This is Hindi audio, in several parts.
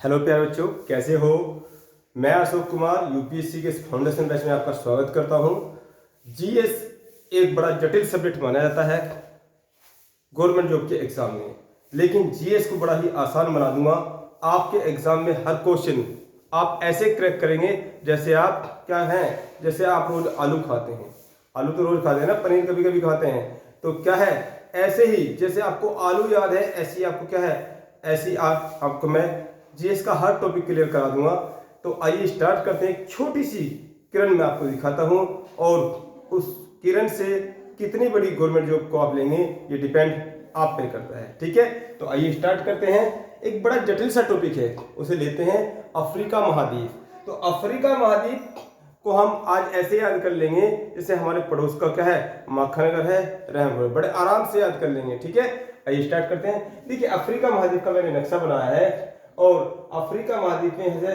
हेलो प्यारे बच्चों, कैसे हो। मैं अशोक कुमार यूपीएससी के इस फाउंडेशन बैच में आपका स्वागत करता हूं। जीएस एक बड़ा जटिल सब्जेक्ट माना जाता है गवर्नमेंट जॉब के एग्जाम में, लेकिन जीएस को बड़ा ही आसान बना दूंगा। आपके एग्जाम में हर क्वेश्चन आप ऐसे क्रैक करेंगे जैसे आप क्या हैं, जैसे आप रोज आलू खाते हैं। आलू तो रोज खाते हैं ना, पनीर कभी कभी खाते हैं, तो क्या है ऐसे ही जैसे आपको आलू याद है ऐसे ही आपको क्या है, ऐसे ही आपको मैं जीएस का हर टॉपिक क्लियर करा दूंगा। तो आइए स्टार्ट करते हैं। एक छोटी सी किरण मैं आपको दिखाता हूं और उस किरण से कितनी बड़ी गवर्नमेंट जॉब को आप लेंगे ये डिपेंड आप पे करता है। ठीक है, तो आइए स्टार्ट करते हैं। एक बड़ा जटिल सा टॉपिक है, उसे लेते हैं अफ्रीका महाद्वीप। तो अफ्रीका महाद्वीप को हम आज ऐसे याद कर लेंगे जैसे हमारे पड़ोस का क्या है, माखनगर है, रहमपुर, बड़े आराम से याद कर लेंगे। ठीक है, आइए स्टार्ट करते हैं। देखिए अफ्रीका महाद्वीप का मैंने नक्शा बनाया है और अफ्रीका महाद्वीप में है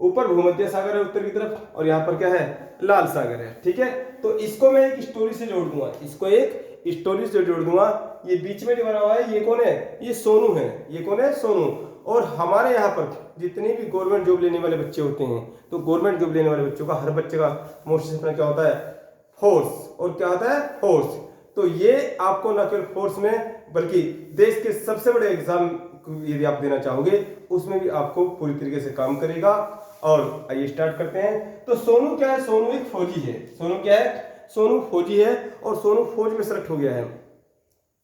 ऊपर भूमध्य सागर है उत्तर की तरफ और यहाँ पर क्या है, लाल सागर है। ठीक है, तो इसको मैं एक स्टोरी से जोड़ दूंगा, इसको एक स्टोरी से जोड़ दूंगा। ये बीच में जो बना हुआ है ये कौन है, ये सोनू है। ये कौन है, सोनू। और हमारे यहाँ पर जितने भी गवर्नमेंट जॉब लेने वाले बच्चे होते हैं, तो गवर्नमेंट जॉब लेने वाले बच्चों का हर बच्चे का मोस्ट सपना क्या होता है, फोर्स। और क्या होता है, फोर्स। तो ये आपको न केवल फोर्स में बल्कि देश के सबसे बड़े एग्जाम यदि आप देना चाहोगे उसमें भी आपको पूरी तरीके से काम करेगा। और आइए स्टार्ट करते हैं। तो सोनू क्या है, सोनू एक फौजी है। सोनू क्या है, सोनू फौजी है और सोनू फौज में सेलेक्ट हो गया है।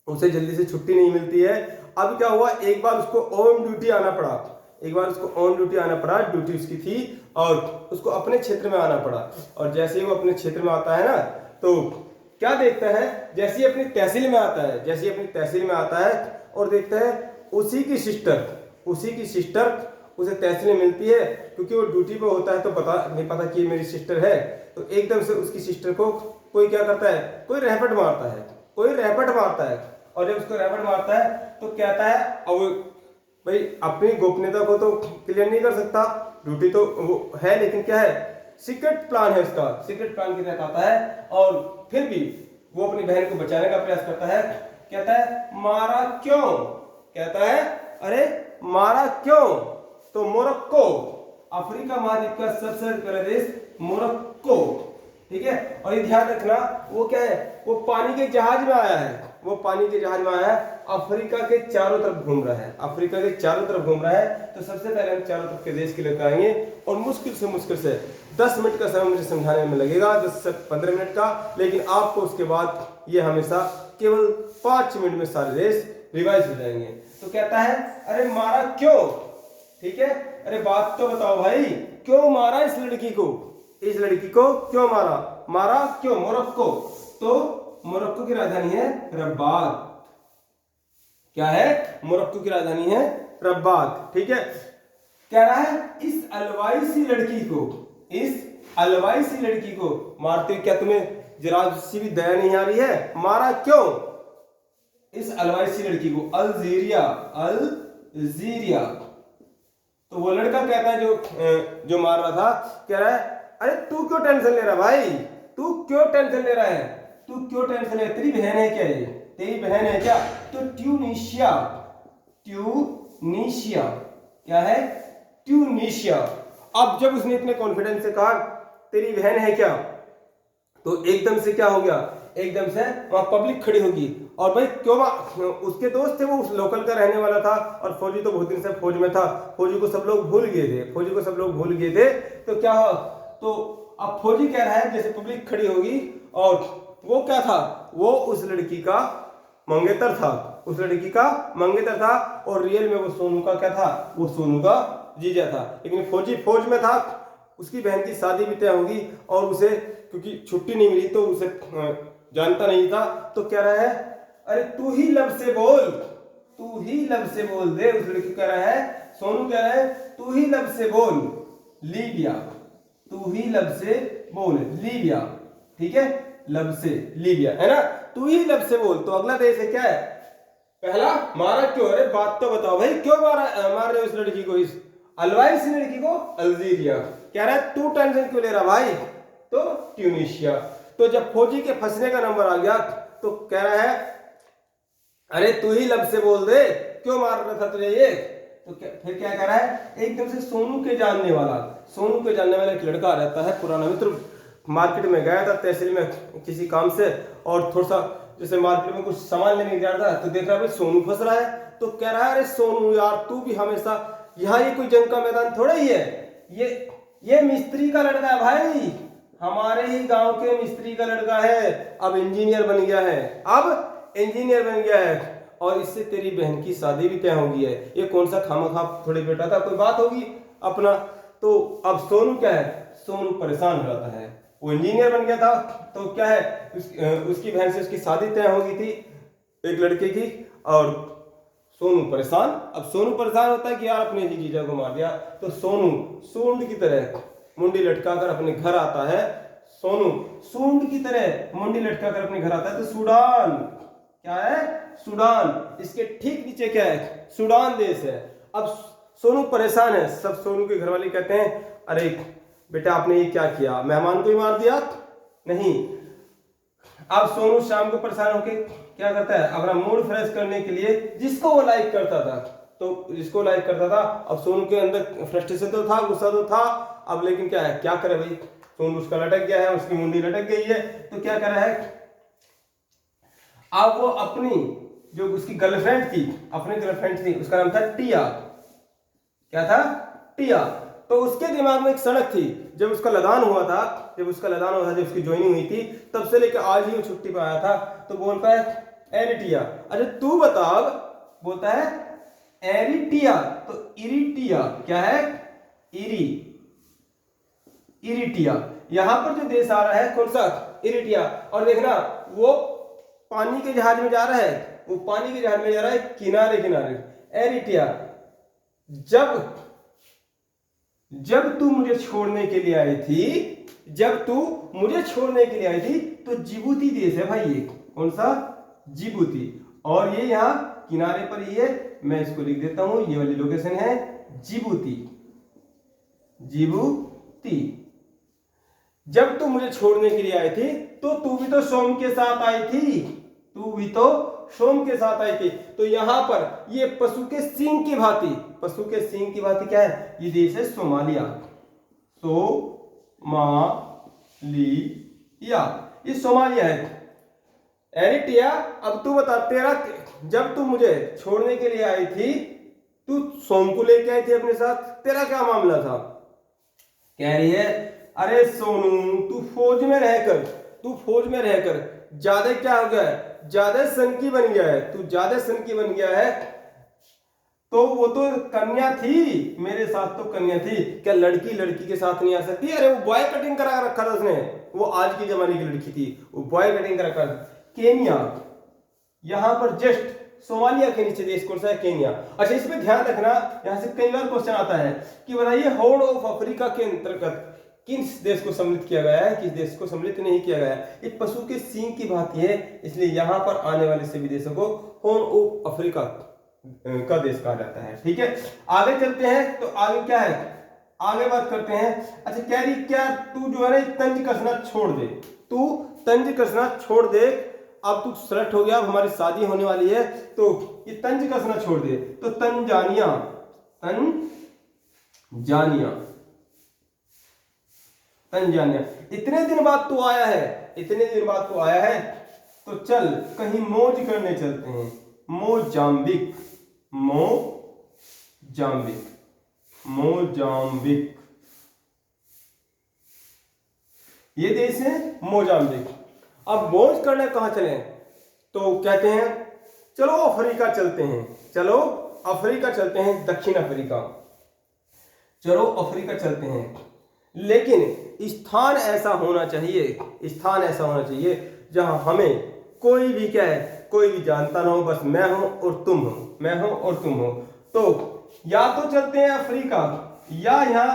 उसे जल्दी से छुट्टी नहीं मिलती है। अब क्या हुआ, एक बार उसको ऑन ड्यूटी आना पड़ा। एक बार उसको ऑन ड्यूटी आना पड़ा, ड्यूटी उसकी थी और उसको अपने क्षेत्र में आना पड़ा। और जैसे ही वो अपने क्षेत्र में आता है ना, तो क्या देखता है, जैसे ही अपनी तहसील में आता है, जैसे ही अपनी तहसील में आता है और देखता है उसी की सिस्टर उसे तहसील में मिलती है। क्योंकि वो ड्यूटी पे होता है तो नहीं पता कि ये मेरी सिस्टर है। तो एकदम से उसकी सिस्टर को कोई क्या करता है, कोई रहपट मारता है। और जब उसको रहपट मारता है तो कहता है, अब भाई अपनी गोपनीयता को तो क्लियर नहीं कर सकता, ड्यूटी तो वो है, लेकिन क्या है, सीक्रेट प्लान है उसका, सीक्रेट प्लान के तहत आता है। और फिर भी वो अपनी बहन को बचाने का प्रयास करता है। कहता है मारा क्यों, कहता है अरे मारा क्यों। तो मोरक्को, अफ्रीका महाद्वीप का सबसे बड़ा देश मोरक्को। ठीक है, और ये ध्यान रखना वो क्या है, वो पानी के जहाज में आया है, वो पानी के जहाज में आया है, अफ्रीका के चारों तरफ घूम रहा है, अफ्रीका के चारों तरफ घूम रहा है। तो सबसे पहले हम चारों तरफ के देश के लिए आएंगे और मुश्किल से 10 मिनट का समय मुझे समझाने में लगेगा, 10 से 15 मिनट का। लेकिन आपको उसके बाद ये हमेशा केवल 5 मिनट में सारे देश रिवाइज हो जाएंगे। तो कहता है अरे मारा क्यों। ठीक है, अरे बात तो बताओ भाई, क्यों मारा इस लड़की को, इस लड़की को क्यों मारा क्यों। मोरक्को, तो मोरक्को की राजधानी है रबात। क्या है, मोरक्को की राजधानी है रबात। ठीक है, कह रहा है इस अलवाई सी लड़की को मारते क्या तुम्हें जरा सी भी दया नहीं आ रही है, मारा क्यों इस अलवाई सी लड़की को, अल्जीरिया। तो वो लड़का कहता है जो मार रहा था, कह रहा है अरे तू क्यों टेंशन ले रहा भाई, तू क्यों टेंशन ले रहा है, तू क्यों टेंशन ले, तेरी बहन है क्या, ये तेरी बहन है क्या। तो ट्यूनीशिया क्या है, ट्यूनीशिया। अब जब उसने इतने कॉन्फिडेंस से कहा तेरी बहन है क्या, तो एकदम से क्या हो गया, एकदम से वहां पब्लिक खड़ी होगी। और भाई क्यों, उसके दोस्त थे, वो उस लोकल का रहने वाला था और फौजी तो बहुत दिन से फौज में था, फौजी को सब लोग भूल गए थे। तो क्या हो, तो अब फौजी कह रहा है जैसे पब्लिक खड़ी होगी, और वो क्या था, वो उस लड़की का मंगेतर था, और रियल में वो सोनू का क्या था, वो सोनू का जीजा था। लेकिन फौजी फौज में था, उसकी बहन की शादी भी तय होगी और उसे क्योंकि छुट्टी नहीं मिली तो उसे जानता नहीं था। तो कह रहा है अरे तू ही लब से बोल दे। उस लड़की कह रहा है, सोनू कह रहा है तू ही लब से बोल लीबिया, ठीक है, लब से लीबिया है ना, तू ही लब से बोल। तो अगला देश है क्या है, पहला मारा क्यों, अरे बात तो बताओ भाई क्यों मार रहे हो इस लड़की को, इस अलवाई सी लड़की को, अल्जीरिया। कह रहा है तू टेंशन क्यों ले रहा भाई, तो ट्यूनीशिया। तो जब फौजी के फंसने का नंबर आ गया तो कह रहा है अरे तू ही लब से बोल दे, क्यों मार रहा था तुझे ये, तो फिर क्या कह रहा है, एकदम से सोनू के जानने वाला एक लड़का रहता है, पुराना मित्र। मार्केट में गया था तहसील में किसी काम से, और थोड़ा सा जैसे मार्केट में कुछ सामान लेने जा रहा था, तो देख रहा है भाई सोनू फंस रहा है। तो कह रहा है, अरे सोनू यार, तू भी हमेशा यहाँ, ये कोई जंग का मैदान थोड़ा ही है, ये मिस्त्री का लड़का है भाई, हमारे ही गांव के मिस्त्री का लड़का है, अब इंजीनियर बन गया है, और इससे तेरी बहन की शादी भी तय हो गई है। ये कौन सा खामखा थोड़े बेटा था, कोई बात होगी अपना। तो अब सोनू क्या है, सोनू परेशान हो जाता है। वो इंजीनियर बन गया था, तो क्या है, उसकी बहन से उसकी शादी तय हो गई थी एक लड़के की, और सोनू परेशान। अब सोनू परेशान होता है कि यार अपने ही जीजा को मार दिया। तो सोनू सूंड की तरह मुंडी लटकाकर अपने घर आता है। सोनू सूंड की तरह मुंडी लटकाकर अपने घर आता है। तो सूडान क्या है, सूडान, इसके ठीक नीचे क्या है, सूडान देश है। अब सोनू परेशान है। सब सोनू के घर वाले कहते हैं, अरे बेटा आपने ये क्या किया, मेहमान को ही मार दिया? नहीं। अब सोनू शाम को परेशान होके क्या करता है, अपना मूड फ्रेश करने के लिए जिसको वो लाइक करता था, अब सोनू के अंदर फ्रस्ट्रेशन तो था, गुस्सा तो था, अब लेकिन क्या है, क्या करे भाई, सोनू उसका लटक गया है, उसकी मुंडी लटक गई है। तो क्या कर रहा है, अब वो अपनी जो उसकी गर्लफ्रेंड थी, उसका नाम था टिया। क्या था, टिया। तो उसके दिमाग में एक सड़क थी। जब उसका लदान हुआ था, जब उसकी ज्वाइनिंग हुई थी, तब से लेकर आज ही वो छुट्टी पर आया था। तो बोलता है, एरिटिया, अरे तू बता, बोलता है एरिटिया। तो इरिटिया क्या है, इरिटिया। यहां पर जो देश आ रहा है कौन सा, इरिटिया। और देखना वो पानी के जहाज में जा रहा है, किनारे किनारे। एरिटिया, जब तू मुझे छोड़ने के लिए आई थी, तो जिबूती देश है भाई, ये कौन सा, जिबूती। और ये यहाँ किनारे पर ही है, मैं इसको लिख देता हूं, ये वाली लोकेशन है जिबूती। जब तू मुझे छोड़ने के लिए आई थी, तो तू भी तो सोम के साथ आई थी। तो यहां पर ये पशु के सींग की भांति क्या है, ये देश है सोमालिया। ये सोमालिया है। एरिट्रिया, अब तू बता, जब तू मुझे छोड़ने के लिए आई थी, तू सोम को लेके आई थी अपने साथ, तेरा क्या मामला था? कह रही है, अरे सोनू, तू फौज में रहकर ज्यादा क्या हो गया है, ज्यादा सनकी बन गया है। तो वो तो कन्या थी, मेरे साथ तो कन्या थी, क्या लड़की के साथ नहीं आ सकती? अरे वो बॉय कटिंग करा रखा था उसने, वो आज के जमाने की लड़की थी, वो बॉय कटिंग करा रखा। केन्या, यहां पर जस्ट सोमालिया के नीचे देश कौन सा है, केन्या। अच्छा, इसमें ध्यान रखना, यहां से कई बार क्वेश्चन आता है कि बताइए हॉर्न ऑफ अफ्रीका के अंतर्गत किस देश को सम्मिलित किया गया है, किस देश को सम्मिलित नहीं किया गया है। ये पशु के सींग की भांति है, इसलिए यहां पर आने वाले सभी देशों को हॉर्न ऑफ अफ्रीका का देश कहा जाता है। ठीक है, आगे चलते हैं। तो आगे क्या है, आगे बात करते हैं। अच्छा, कह रही क्या तू जो है ना तंज कसना छोड़ दे, अब तू सेलेक्ट हो गया, अब हमारी शादी होने वाली है, तो ये तंज कसना छोड़ दे। तो तंजानिया, इतने दिन बाद तू आया है, तो चल कहीं मौज करने चलते हैं। मोजाम्बिक, ये देश है मोजाम्बिक। अब मौज करने कहां चले, तो कहते हैं चलो अफ्रीका चलते हैं, दक्षिण अफ्रीका, चलो अफ्रीका चलते हैं। लेकिन स्थान ऐसा होना चाहिए जहां हमें कोई भी क्या है, कोई भी जानता ना हो, बस मैं हूं और तुम हो। तो या तो चलते हैं अफ्रीका, या यहां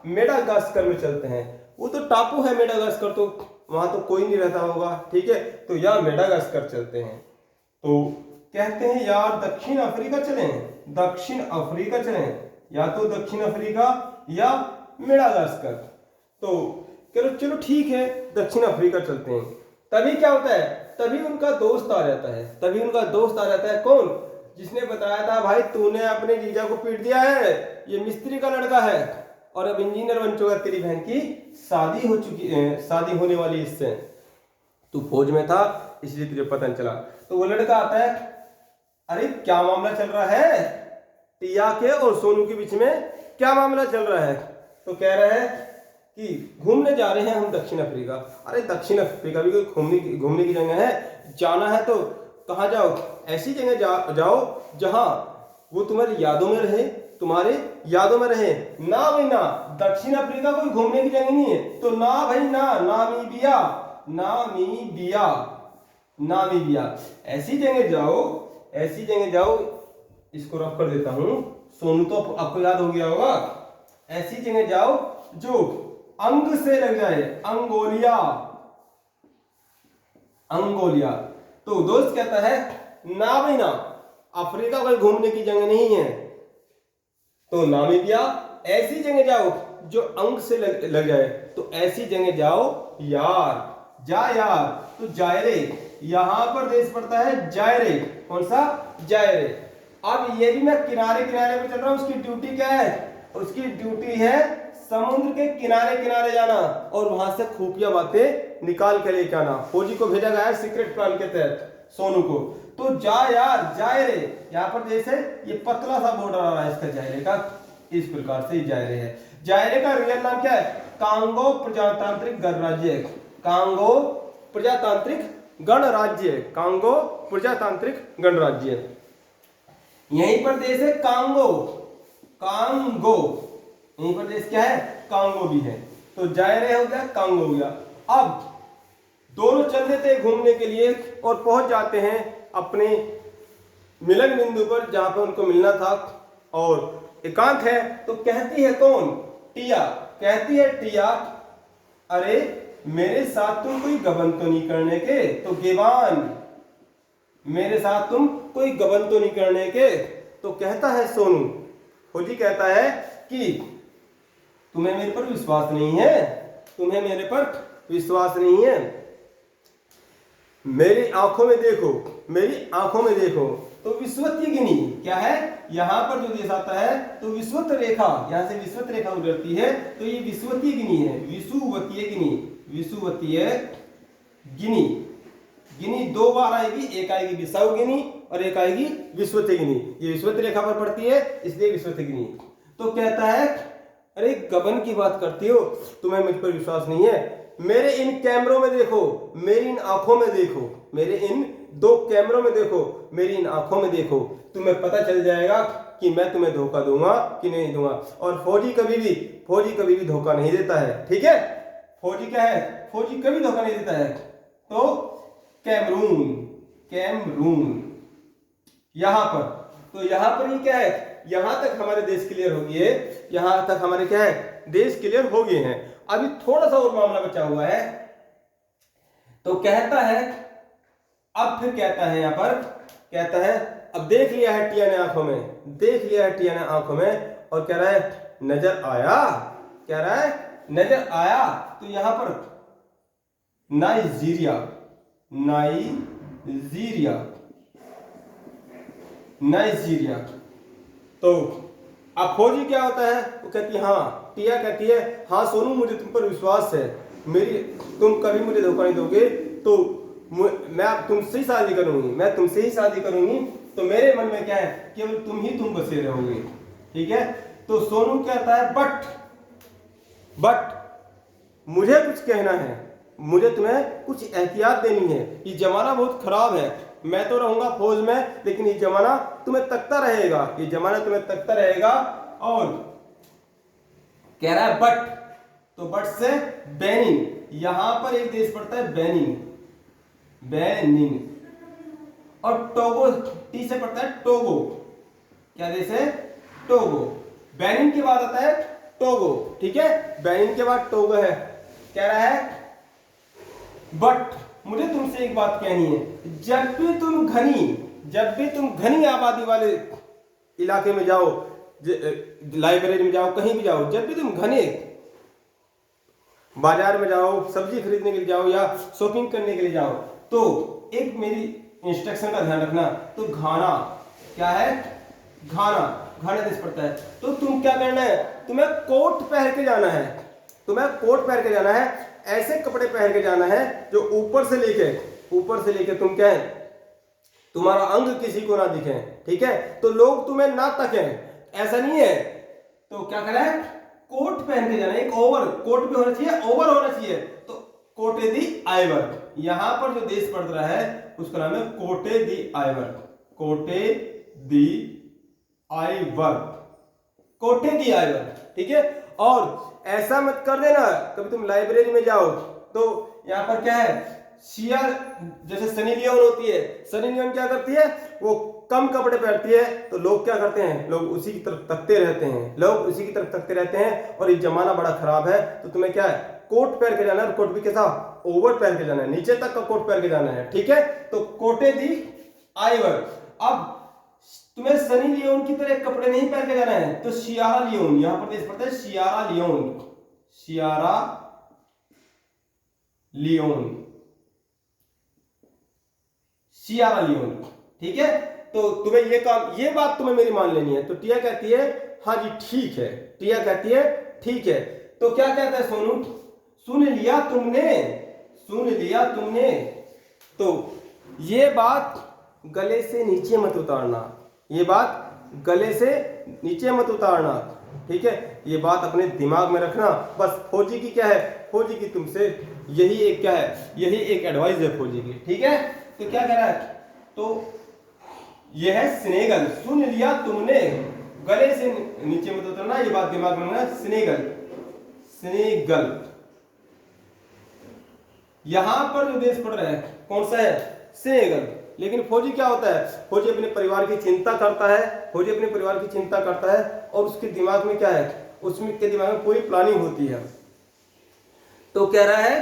मेडागास्कर में चलते हैं। वो तो टापू है मेडागास्कर, तो वहां तो कोई नहीं रहता होगा। ठीक है, तो या मेडागास्कर चलते हैं। तो कहते हैं यार दक्षिण अफ्रीका चलें, या तो दक्षिण अफ्रीका या मेडागास्कर। तो चलो ठीक है, दक्षिण अफ्रीका चलते हैं। तभी क्या होता है, तभी उनका दोस्त आ जाता है, तभी उनका दोस्त आ जाता है। कौन? जिसने बताया था भाई तूने अपने जीजा को पीट दिया है, ये मिस्त्री का लड़का है और अब इंजीनियर बन चुका, तेरी बहन की शादी हो चुकी है, शादी होने वाली इससे, तू फौज में था इसलिए तुझे पता नहीं चला। तो वो लड़का आता है, अरे क्या मामला चल रहा है टिया के और सोनू के बीच में, क्या मामला चल रहा है? तो कह रहा है कि घूमने जा रहे हैं हम दक्षिण अफ्रीका। अरे दक्षिण अफ्रीका भी कोई घूमने की जगह है? जाना है तो कहाँ जाओ? ऐसी जगह जाओ जहां वो तुम्हारी यादों में रहे, तुम्हारे यादों में रहे। ना भाई ना, दक्षिण अफ्रीका कोई घूमने की जगह नहीं है। तो ना भाई ना, नामीबिया, नामीबिया, नामीबिया ऐसी जगह जाओ, ऐसी जगह जाओ। इसको रख कर देता हूं, सोनू तो आपको याद हो गया होगा। ऐसी जगह जाओ जो अंग से लग जाए, अंगोलिया, अंगोलिया। तो दोस्त कहता है ना भाई ना, अफ्रीका कोई घूमने की जगह नहीं है। तो नामीबिया, ऐसी जगह जाओ जो अंग से लग जाए। तो ऐसी जगह जाओ यार, जा यार। तो जायरे, यहां पर देश पड़ता है जायरे। कौन सा? जायरे। अब ये भी मैं किनारे किनारे पे चल रहा हूं, उसकी ड्यूटी क्या है? उसकी ड्यूटी है समुद्र के किनारे किनारे जाना और वहां से खुफिया बातें निकाल के लेके आना। फौजी को भेजा गया है सीक्रेट प्लान के तहत सोनू को। तो जा यार, जायरे, यहाँ पर जैसे ये पतला सा बॉर्डर आ रहा है इसका जायरे का, इस प्रकार से जायरे है। जायरे का रियल नाम क्या है? कांगो प्रजातांत्रिक गणराज्य, कांगो प्रजातांत्रिक गणराज्य, कांगो प्रजातांत्रिक गणराज्य। यहीं पर देश है कांगो, कांगो, यहीं पर देश क्या है? कांगो भी है। तो जायरे हो गया, कांगो हो गया। अब दोनों चल देते हैं घूमने के लिए और पहुंच जाते हैं अपने मिलन बिंदु पर जहां पर उनको मिलना था। और एकांत है तो कहती है कौन? टिया। कहती है टिया, अरे मेरे साथ तुम कोई गबन तो नहीं करने के? तो गेवान, मेरे साथ तुम कोई गबन तो नहीं करने के? तो कहता है सोनू, फौजी कहता है कि तुम्हें मेरे पर विश्वास नहीं है, तुम्हें मेरे पर विश्वास नहीं है, मेरी आंखों में देखो, मेरी आंखों में देखो। तो विश्वतीय गिनी क्या है? यहां पर जो देश आता है तो विश्वत रेखा, यहां से विश्वत रेखा गुजरती है, तो ये विश्वतीय गिनी है, विषुवतीय गिनी, विषुवतीय गिनी। गिनी दो बार आएगी, एक आएगी विषुव गिनी और एक आएगी विश्वतीय गिनी। ये विश्वत रेखा पर पड़ती है इसलिए विश्वतीय गिनी। तो कहता है, अरे गबन की बात करती हो, तुम्हें मुझ पर विश्वास नहीं है, मेरे इन कैमरों में देखो, मेरी इन आंखों में देखो, मेरे इन दो कैमरों में देखो, मेरी इन आंखों में देखो, तुम्हें पता चल जाएगा कि मैं तुम्हें धोखा दूंगा कि नहीं दूंगा। और फौजी कभी भी धोखा नहीं देता है, ठीक है? फौजी क्या है? फौजी कभी धोखा नहीं देता है। तो कैमरून, कैमरून यहां पर, तो यहां पर ये क्या है? यहां तक हमारे देश क्लियर हो गए, यहां तक हमारे क्या है? देश क्लियर हो गए हैं। अभी थोड़ा सा और मामला बचा हुआ है। तो कहता है, अब फिर कहता है, यहां पर कहता है, अब देख लिया है टिया ने आंखों में, देख लिया है टिया ने आंखों में, और कह रहा है नजर आया, कह रहा है नजर आया। तो यहां पर नाइजीरिया, नाइजीरिया, नाइजीरिया। तो अब फौजी क्या होता है? वो कहती है हाँ, टिया कहती है हाँ सोनू मुझे तुम पर विश्वास है, मेरी, तुम कभी मुझे धोखा नहीं दोगे, तो मैं तुमसे ही शादी करूंगी, मैं तुमसे ही शादी करूंगी। तो मेरे मन में क्या है? केवल तुम बसे रहोगे, ठीक है? तो सोनू कहता है बट मुझे कुछ कहना है, मुझे तुम्हें कुछ एहतियात देनी है, ये जमाना बहुत खराब है, मैं तो रहूंगा फौज में लेकिन ये जमाना तुम्हें तकता रहेगा, ये जमाना तुम्हें तकता रहेगा। और कह रहा है बट, तो बट से बेनिन, यहां पर एक देश पड़ता है बेनिन, बेनिन, और टोगो, टी से पड़ता है टोगो, क्या देश है? टोगो। बेनिन के बाद आता है टोगो, ठीक है? बेनिन के बाद टोगो है। कह रहा है बट मुझे तुमसे एक बात कहनी है, जब भी तुम घनी आबादी वाले इलाके में जाओ, लाइब्रेरी में जाओ, कहीं भी जाओ, जब भी तुम घने बाजार में जाओ, सब्जी खरीदने के लिए जाओ या शॉपिंग करने के लिए जाओ, तो एक मेरी इंस्ट्रक्शन का ध्यान रखना। तो घाना क्या है, घाना देश पड़ता है। तो तुम क्या करना है, तुम्हें कोट पहन के जाना है, तुम्हें कोट पहन के जाना है, ऐसे कपड़े पहन के जाना है जो ऊपर से लेके तुम क्या है, तुम्हारा अंग किसी को ना दिखे, ठीक है, तो लोग तुम्हें ना तकें, ऐसा नहीं है। तो क्या करें, कोट पहन के जाना है, एक ओवर कोट भी होना चाहिए, ओवर होना चाहिए। तो कोटे दी आइवर, यहां पर जो देश पड़ रहा है उसका नाम है कोटे दी आइवर, कोटे दी आइवर, कोटे दी आइवर, ठीक है। और ऐसा मत कर देना, कभी तुम लाइब्रेरी में जाओ तो यहां पर क्या है, शिया जैसे सनी लियोन होती है, सनी लियोन क्या करती है, वो कम कपड़े पहनती है, तो लोग क्या करते हैं, लोग उसी की तरफ तकते रहते हैं, और ये जमाना बड़ा खराब है। तो तुम्हें क्या है, कोट पहन के जाना है, कोट भी कैसा, ओवर पहन के जाना है, नीचे तक का कोट पहन के जाना है, ठीक है। तो कोटे दी आइवर। अब तुम्हें सनी लियोन की तरह कपड़े नहीं पहन के जाना है, तो सियारा लियोन, यहां पर देश पड़ता है सियारा लियोन, ठीक है। तो तुम्हें ये बात तुम्हें मेरी मान लेनी है। तो टिया कहती है हाँ जी ठीक है, टिया कहती है ठीक है। तो क्या कहता है सोनू, सुन लिया तुमने। तो ये बात गले से नीचे मत उतारना, ठीक है, ये बात अपने दिमाग में रखना। बस फौजी की क्या है, फौजी की तुमसे यही एक एडवाइस है फौजी की, ठीक है। तो क्या कह रहा है, तो यह है स्नेगल, सुन लिया तुमने, गले से नीचे मत उतरना, ये बात दिमाग में रखना। स्नेगल यहां पर जो देश पड़ रहा है कौन सा है, स्नेगल। लेकिन फौजी क्या होता है, फौजी अपने परिवार की चिंता करता है, और उसके दिमाग में क्या है, उसके दिमाग में पूरी प्लानिंग होती है। तो कह रहा है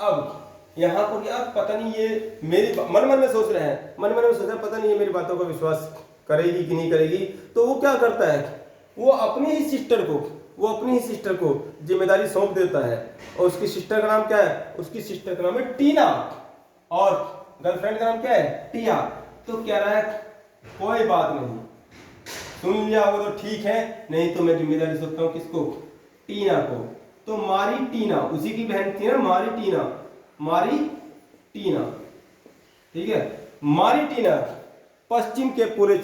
अब यहां पर यार पता नहीं ये मेरी मन में सोच रहे हैं, पता नहीं ये मेरी बातों का विश्वास करेगी कि नहीं करेगी। तो वो क्या करता है, वो अपनी ही सिस्टर को जिम्मेदारी सौंप देता है। और उसकी सिस्टर का नाम क्या है, उसकी सिस्टर का नाम है टीना, और गर्लफ्रेंड का नाम क्या है, टिया। तो कह रहा है कोई बात नहीं, सुन लिया वो तो ठीक है, नहीं तो मैं जिम्मेदारी सौंपता हूं किसको, टीना को। तो मारी टीना, उसी की बहन थी ना मारी टीना, ठीक है। मारी टीना पश्चिम के पूरे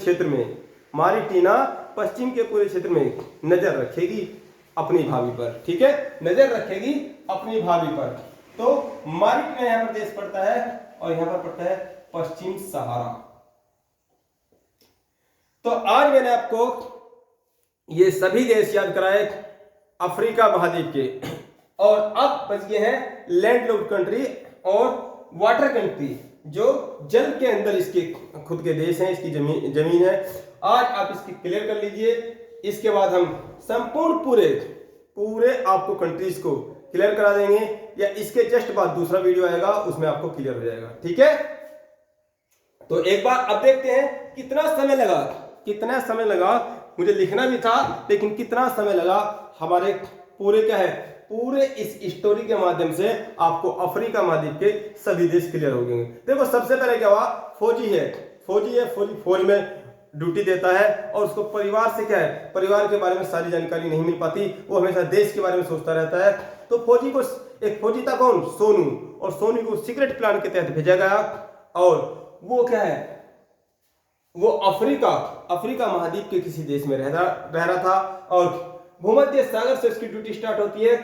क्षेत्र में नजर रखेगी अपनी भाभी पर, ठीक है, तो मारी टीना यहां पर देश पड़ता है, और यहां पर पड़ता है पश्चिम सहारा। तो आज मैंने आपको ये सभी देश याद कराए अफ्रीका महाद्वीप के, और अब बच गए हैं लैंडलॉक्ड कंट्री और वाटर कंट्री, जो जल के अंदर इसके खुद के देश हैं, इसकी जमीन है। आज आप इसकी क्लियर कर लीजिए, इसके बाद हम संपूर्ण पूरे आपको कंट्रीज को क्लियर करा देंगे, या इसके जस्ट बाद दूसरा वीडियो आएगा उसमें आपको क्लियर हो जाएगा, ठीक है। तो एक बार अब देखते हैं कितना समय लगा, मुझे लिखना भी था, लेकिन कितना समय लगा हमारे पूरे इस स्टोरी के माध्यम से आपको अफ्रीका महाद्वीप के सभी देश क्लियर हो गए। देखो सबसे पहले क्या हुआ, फौजी फौज में ड्यूटी देता है, और उसको परिवार से क्या है, परिवार के बारे में सारी जानकारी नहीं मिल पाती, वो हमेशा देश के बारे में सोचता रहता है। तो फौजी था कौन, सोनू, और सोनू को सीक्रेट प्लान के तहत भेजा गया, और वो क्या है, वो अफ्रीका महाद्वीप के किसी देश में रह रहा था, और भूमध्य सागर से उसकी ड्यूटी स्टार्ट होती है,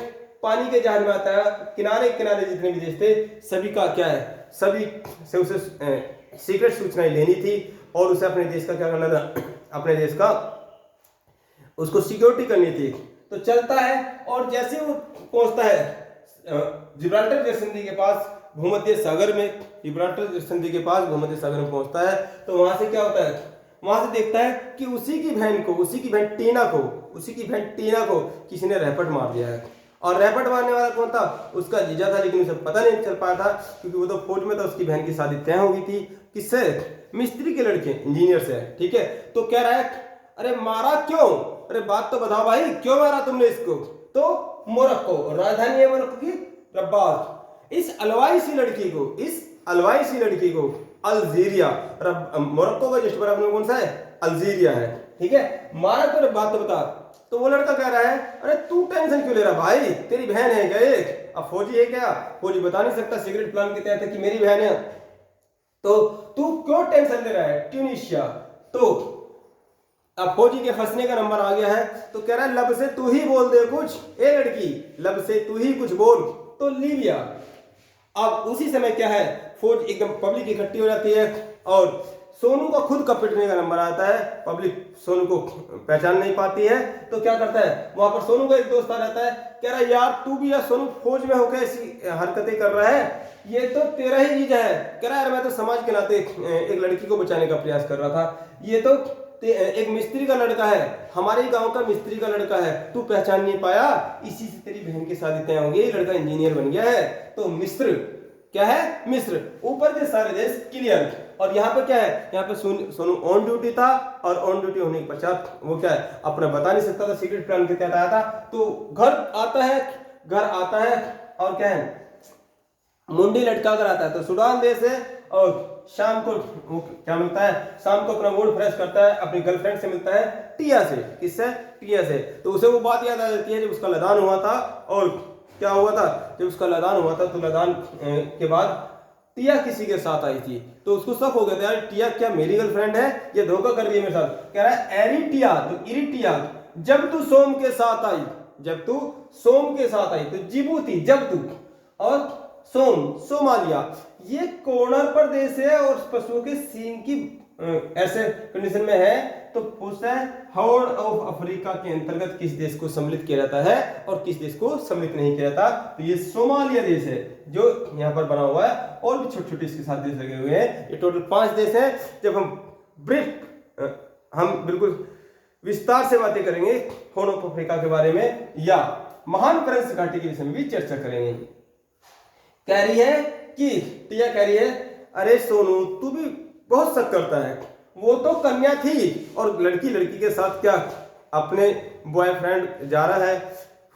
पानी के जहाज में आता है, किनारे जितने भी देश थे सभी का क्या है, सभी से उसे सीक्रेट सूचनाएं लेनी थी, और उसे अपने देश का क्या करना था, अपने देश का उसको सिक्योरिटी करनी थी। तो चलता है, और जैसे वो पहुंचता है जिब्राल्टर जलसंधि के पास भूमध्य सागर में पहुंचता है, तो वहां से क्या होता है, वहां से देखता है कि उसकी बहन टीना को किसी ने रैपट मार दिया है। और रैपट मारने वाला कौन था, उसका जीजा था, लेकिन उसे पता नहीं चल पाया था, क्योंकि वो तो फौज में था, उसकी बहन की शादी तय हो गई थी किससे, मिस्त्री के लड़के इंजीनियर से, ठीक है। तो कह रहा है अरे मारा क्यों, अरे बात तो बताओ भाई, क्यों मारा तुमने इसको। तो मोरक्को, राजधानी है मोरक्को की रबात, इस अलवाई सी लड़की को, इस अलवाइसी लड़की को अल्जीरिया, मोरक्को का जस्ट बराबर में कौन सा है, अल्जीरिया है, ठीक है। मारा तो बात तो बता, तो वो लड़का कह रहा है अरे तू टेंशन क्यों ले रहा भाई, तेरी बहन है क्या एक, अब फौजी है क्या, फौजी बता नहीं सकता सीक्रेट प्लान के तहत कि मेरी बहन है, तो तू क्यों टेंशन ले रहा है, ट्यूनीशिया। तो अब फौजी के फंसने का नंबर आ गया है, तो कह रहा है लब से तू ही बोल दे कुछ, ए लड़की लब से तू ही कुछ बोल, तो लीबिया। अब उसी समय क्या है, फौज एकदम पब्लिक इकट्ठी हो जाती है और सोनू का खुद का पिटने का नंबर आता है, पब्लिक सोनू को पहचान नहीं पाती है, तो क्या करता है, वहां पर सोनू का एक दोस्त आ जाता है, कह रहा है यार तू भी यार सोनू फौज में होकर ऐसी हरकतें कर रहा है, ये तो तेरा ही चीज है। कह रहा है यार मैं तो समाज के नाते एक लड़की को बचाने का प्रयास कर रहा था, ये तो एक मिस्त्री का लड़का है, हमारे गांव का मिस्त्री का लड़का है, तू पहचान नहीं पाया, इसी से तेरी बहन की शादी तय होगी, ये लड़का इंजीनियर बन गया है। तो मिस्र क्या है, मिस्र, ऊपर के सारे देश क्लियर। और यहाँ पे क्या है, यहाँ पे सोनू ऑन ड्यूटी था, और ऑन ड्यूटी होने के पश्चात वो क्या है, अपना बता नहीं सकता था, सीक्रेट प्लान के तहत आया था। तो घर आता है और क्या है, मुंडी लटका कर आता है। तो सूडान देश है, और शाम को वो क्या मिलता है, शाम को अपना मूड फ्रेश करता है, अपनी गर्लफ्रेंड से मिलता है, टिया से। किससे, टिया से। तो उसे वो बात याद आ जाती है जब उसका लदान हुआ था, और क्या हुआ था, जब उसका लदान हुआ था तो लदान के बाद टिया किसी के साथ आई थी, तो उसको शक हो गया था यार टिया क्या मेरी गर्लफ्रेंड है, ये धोखा कर रही है मेरे साथ। कह रहा है एरिटिया, तो इरिटिया, जब तू सोम के साथ आई, जब तू सोम के साथ आई, तो जिबूती जब तू, और सोम सोमालिया, ये कॉर्नर पर देश है और पशुओं के सींग की ऐसे कंडीशन में है। तो पूछता है हॉर्न ऑफ अफ्रीका के अंतर्गत किस देश को सम्मिलित किया जाता है और किस देश को सम्मिलित नहीं किया जाता, तो ये सोमालिया देश है जो यहाँ पर बना हुआ है, और भी छोटे छोटे इसके साथ देश लगे हुए हैं, ये टोटल 5 देश हैं। जब हम बिल्कुल विस्तार से बातें करेंगे हॉर्न ऑफ अफ्रीका के बारे में, या महान फ्रेंच घाटी के विषय में भी चर्चा करेंगे। कह रही है कि टिया कह रही है अरे सोनू तू भी बहुत शक करता है, वो तो कन्या थी और लड़की के साथ क्या अपने बॉयफ्रेंड जा रहा है,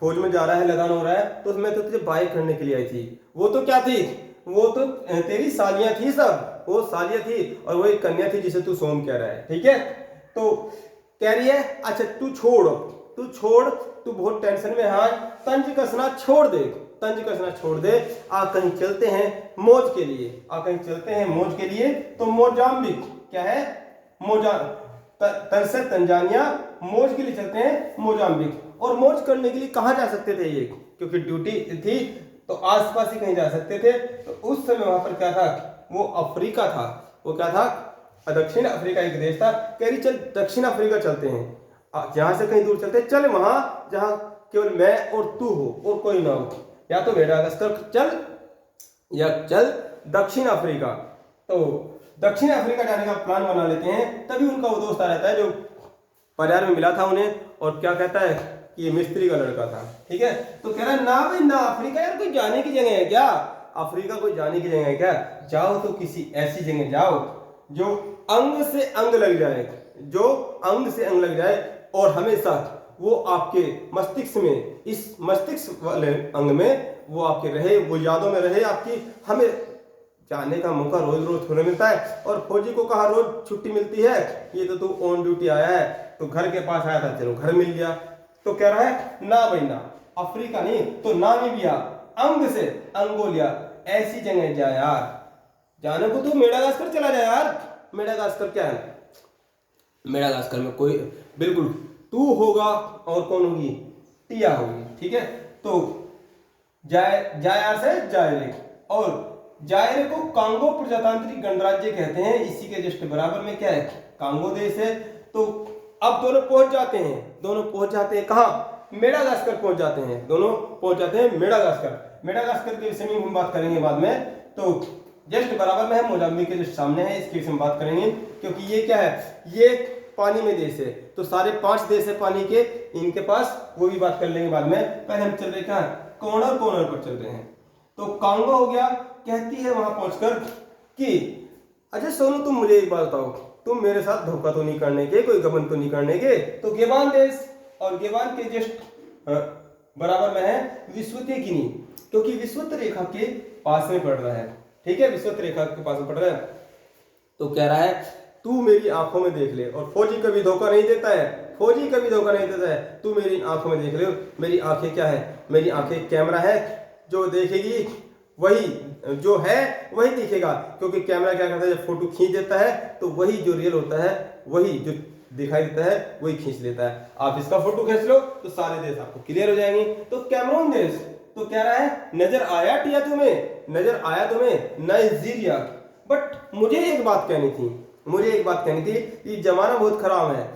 फौज में जा रहा है, लदान हो रहा है, तो मैं तो तुझे बाय करने के लिए आई थी, वो तो क्या थी, वो तो तेरी सालियां थी, सब वो सालियां थी, और वो एक कन्या थी जिसे तू सोम कह रहा है, ठीक है। तो कह रही है अच्छा तू छोड़, तू बहुत टेंशन में, हाँ तंज कसना छोड़ दे, आ कहीं चलते हैं मौज के लिए, तो मोजाम्बिक क्या है, तंजानिया, मौज के लिए चलते हैं मोजाम्बिक। और मौज करने के लिए कहाँ जा सकते थे ये, क्योंकि ड्यूटी थी तो आसपास ही कहीं जा सकते थे। तो उस समय वहां पर क्या था, वो अफ्रीका था, वो क्या था, दक्षिण अफ्रीका एक देश था। कह रही चल दक्षिण अफ्रीका चलते हैं, जहां से कहीं दूर चलते, चल वहां जहां केवल मैं और तू हो और कोई ना हो, या तो मेडागास्कर चल या चल दक्षिण अफ्रीका। तो दक्षिण अफ्रीका जाने का प्लान बना लेते हैं। तभी उनका वो दोस्त आ रहता है जो बाजार में मिला था उन्हें, और क्या कहता है कि ये मिस्त्री का लड़का था, ठीक है। तो कह रहा है ना भाई ना, अफ्रीका यार कोई जाने की जगह है क्या, अफ्रीका कोई जाने की जगह है क्या, जाओ तो किसी ऐसी जगह जाओ जो अंग से अंग लग जाए, और हमेशा वो आपके मस्तिष्क में, इस मस्तिष्क वाले अंग में वो आपके रहे, वो यादों में रहे आपकी। हमें जाने का मौका रोज रोज थोड़ा मिलता है, और फौजी को कहा रोज छुट्टी मिलती है, ये तो तू ऑन ड्यूटी आया है, तो घर के पास आया था, चलो घर मिल गया। तो कह रहा है ना भाई ना, अफ्रीका नहीं तो नामीबिया, अंग से अंगोलिया, ऐसी जगह जा यार, जाने को तू मेडागास्कर चला जा यार। मेडागास्कर क्या है, मेडागास्कर में कोई बिल्कुल तू होगा और कौन होगी, टिया होगी, ठीक है। तो जायर से जायरे, और जायरे को कांगो प्रजातांत्रिक गणराज्य कहते हैं, इसी के जस्ट बराबर में क्या है, कांगो देश है। तो अब दोनों पहुंच जाते हैं कहाँ, मेडागास्कर पहुंच जाते हैं, दोनों पहुंच जाते हैं मेडागास्कर के विषय में हम बात करेंगे बाद में। तो जस्ट बराबर में है, मोजाम्बिक के जस्ट सामने है, इसके विषय में बात करेंगे, क्योंकि ये क्या है, ये पानी में देश है, तो सारे 5 देश है पानी के इनके पास, वो भी बात कर लेंगे बाद में। पहले हम चल रहे कहाँ, कॉर्नर पर चल रहे हैं। तो कांगो हो गया, कहती है वहां पहुंचकर कि अच्छा सोनू तुम मुझे एक बात बताओ, तुम मेरे साथ धोखा तो नहीं करने के, कोई गबन तो नहीं करने के। तो गेबान देश, और गेबान के जस्ट बराबर में है विषुवतीय गिनी, क्योंकि विषुवत रेखा के पास में पड़ रहा है, ठीक है, विषुवत रेखा के पास में पड़ रहा है। तो कह रहा है तू मेरी आंखों में देख ले, और फौजी कभी धोखा नहीं देता है, फौजी कभी धोखा नहीं देता है, तू मेरी आंखों में देख ले। मेरी आंखें क्या है, मेरी आंखें कैमरा है, जो देखेगी वही जो है वही दिखेगा, क्योंकि कैमरा क्या करता है, जब फोटो खींच देता है तो वही जो रियल होता है, वही जो दिखाई देता है वही खींच लेता है। आप इसका फोटो खींच लो तो सारे देश आपको क्लियर हो जाएंगे। तो कैमरून देश, तो कह रहा है नजर आया टिया तुम्हें, नजर आया तुम्हें नाइजीरिया। बट मुझे एक बात कहनी थी, ये जमाना बहुत खराब है,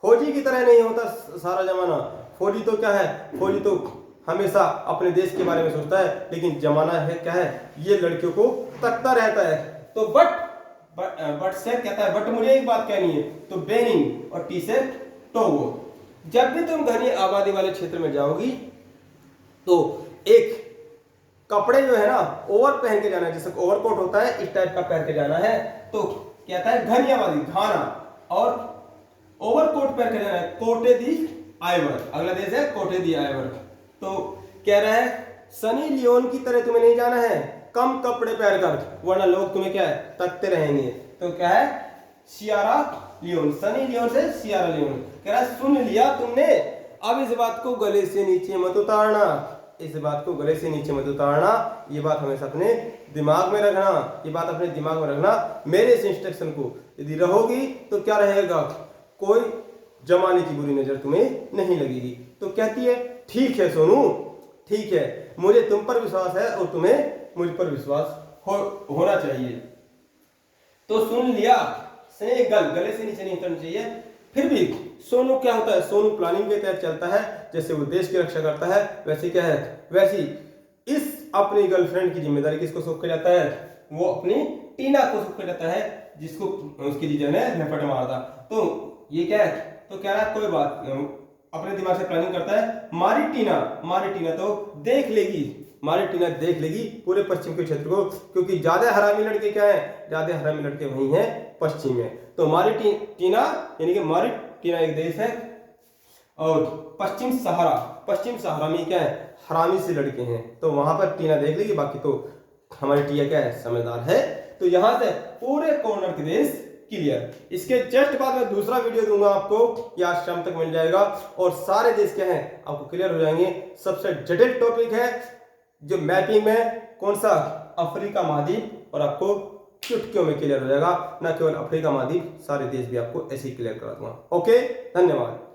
फौजी की तरह नहीं होता सारा जमाना। फौजी तो क्या है, फौजी तो हमेशा अपने देश के बारे में सोचता है, लेकिन जमाना है क्या है, ये लड़कियों को तकता रहता है। तो बट से कहता है, बट मुझे एक बात कहनी है, तो बेनिन और टी से टोगो। जब भी तुम घनी आबादी वाले क्षेत्र में जाओगी तो एक कपड़े जो है ना ओवर पहन के जाना है, जैसे ओवरकोट होता है इस टाइप का पहन के जाना है। तो कहता है घनी आबादी घाना, और ओवरकोट पहन के जाना है कोटे दी आइवर। अगला देश है कोटे दी आइवर। तो कह रहा है सनी लियोन की तरह तुम्हें नहीं जाना है कम कपड़े पहनकर, वरना लोग तुम्हें क्या है तकते रहेंगे। तो क्या है सियारा लियोन, सनी लियोन से सियारा लियोन। कह रहा है सुन लिया तुमने, अब इस बात को गले से नीचे मत उतारना, इस बात को गले से नीचे मत उतारना, ये बात हमेशा अपने दिमाग में रखना, ये बात अपने दिमाग में रखना। मेरे इस इंस्ट्रक्शन को यदि रहोगी तो क्या रहेगा, कोई जमाने की बुरी नजर तुम्हें नहीं लगेगी। तो कहती है ठीक है सोनू, ठीक है, मुझे तुम पर विश्वास है और तुम्हें मुझ पर विश्वास होना चाहिए। तो सुन लिया, स्नेह गले से नीचे नहीं उतरना चाहिए। फिर भी सोनू क्या होता है, सोनू प्लानिंग के तहत चलता है, जैसे वो देश की रक्षा करता है वैसे क्या है, वैसी इस अपनी गर्लफ्रेंड की जिम्मेदारी किसको सौंप के जाता है, वो अपनी टीना को सौंप के जाता है, जिसको उसकी जीजा ने झपट मारा था। तो ये क्या है, तो कह रहा है कोई बात, अपने दिमाग से प्लानिंग करता है, मारी टीना तो देख लेगी, मारी टीना देख लेगी पूरे पश्चिम के क्षेत्र को, क्योंकि ज्यादा हरामी लड़के क्या है, ज्यादा हरामी लड़के वही हैं पश्चिम में। तो मारी टीना यानी कि मारी टीना एक देश है, और पश्चिम सहारा में क्या है हरामी से लड़के हैं, तो वहां पर टीना देख लेगी, बाकी तो हमारी टिया क्या है समझदार है। तो यहां से पूरे कॉर्नर के देश क्लियर। इसके जस्ट बाद में दूसरा वीडियो दूंगा आपको, या शाम तक मिल जाएगा, और सारे देश क्या हैं आपको क्लियर हो जाएंगे। सबसे जटिल टॉपिक है जो मैपिंग में, कौन सा, अफ्रीका महाद्वीप, और आपको चुटकियों में क्लियर हो जाएगा, ना केवल अफ्रीका महाद्वीप, सारे देश भी आपको ऐसे ही क्लियर करा दूंगा। ओके, धन्यवाद।